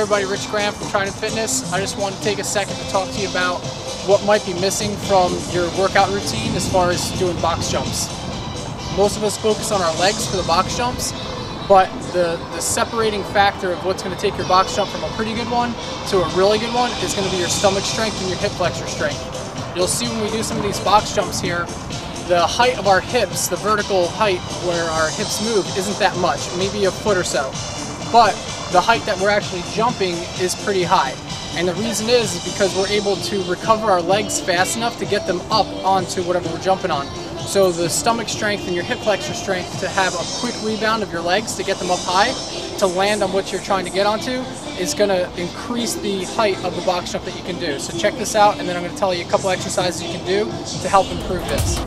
everybody, Rich Graham from Trident Fitness. I just wanted to take a second to talk to you about what might be missing from your workout routine as far as doing box jumps. Most of us focus on our legs for the box jumps, but the separating factor of what's going to take your box jump from a pretty good one to a really good one is going to be your stomach strength and your hip flexor strength. You'll see when we do some of these box jumps here, the height of our hips, the vertical height where our hips move, isn't that much, maybe a foot or so. But the height that we're actually jumping is pretty high. And the reason is because we're able to recover our legs fast enough to get them up onto whatever we're jumping on. So the stomach strength and your hip flexor strength to have a quick rebound of your legs to get them up high, to land on what you're trying to get onto, is going to increase the height of the box jump that you can do. So check this out, and then I'm going to tell you a couple exercises you can do to help improve this.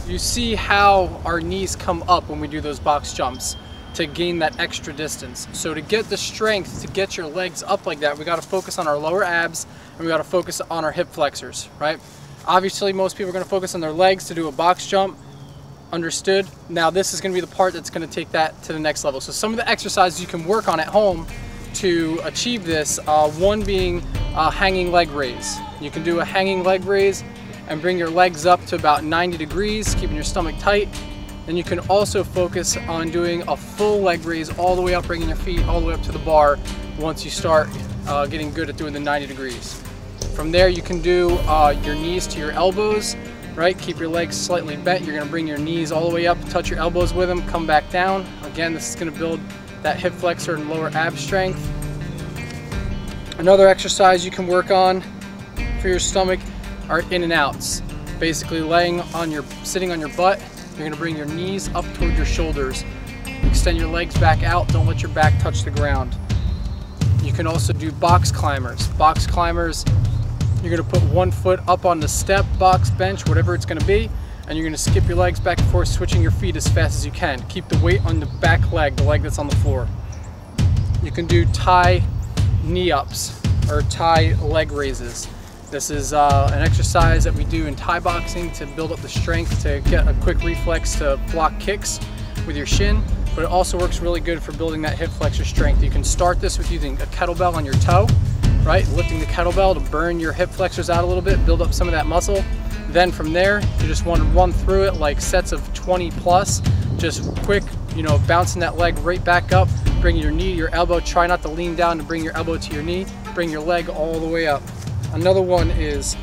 You see how our knees come up when we do those box jumps to gain that extra distance. So to get the strength to get your legs up like that, we got to focus on our lower abs and we got to focus on our hip flexors, right? Obviously, most people are going to focus on their legs to do a box jump. Understood? Now this is going to be the part that's going to take that to the next level. So some of the exercises you can work on at home to achieve this, one being a hanging leg raise. You can do a hanging leg raise and bring your legs up to about 90 degrees, keeping your stomach tight. Then you can also focus on doing a full leg raise all the way up, bringing your feet all the way up to the bar once you start getting good at doing the 90 degrees. From there you can do your knees to your elbows, right? Keep your legs slightly bent. You're gonna bring your knees all the way up, touch your elbows with them, come back down. Again, this is gonna build that hip flexor and lower ab strength. Another exercise you can work on for your stomach are in and outs. Basically sitting on your butt, you're gonna bring your knees up toward your shoulders. Extend your legs back out, don't let your back touch the ground. You can also do box climbers. Box climbers, you're gonna put one foot up on the step, box, bench, whatever it's gonna be, and you're gonna skip your legs back and forth, switching your feet as fast as you can. Keep the weight on the back leg, the leg that's on the floor. You can do Thai knee ups or Thai leg raises. This is an exercise that we do in Thai boxing to build up the strength to get a quick reflex to block kicks with your shin, but it also works really good for building that hip flexor strength. You can start this with using a kettlebell on your toe, right? Lifting the kettlebell to burn your hip flexors out a little bit, build up some of that muscle. Then from there, you just want to run through it like sets of 20 plus, just quick, bouncing that leg right back up, bring your knee to your elbow, try not to lean down to bring your elbow to your knee, bring your leg all the way up. Another one is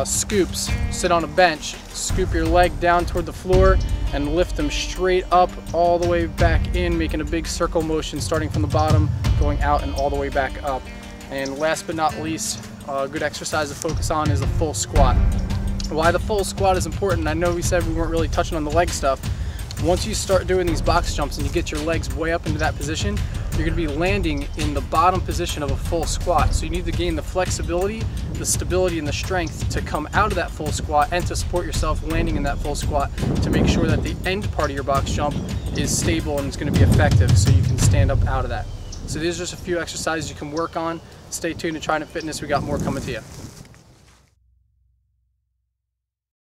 scoops. Sit on a bench, scoop your leg down toward the floor and lift them straight up all the way back in, making a big circle motion starting from the bottom, going out and all the way back up. And last but not least, a good exercise to focus on is a full squat. Why the full squat is important, I know we said we weren't really touching on the leg stuff. Once you start doing these box jumps and you get your legs way up into that position, you're going to be landing in the bottom position of a full squat. So you need to gain the flexibility, the stability, and the strength to come out of that full squat and to support yourself landing in that full squat to make sure that the end part of your box jump is stable and it's going to be effective so you can stand up out of that. So these are just a few exercises you can work on. Stay tuned to Trident Fitness. We got more coming to you.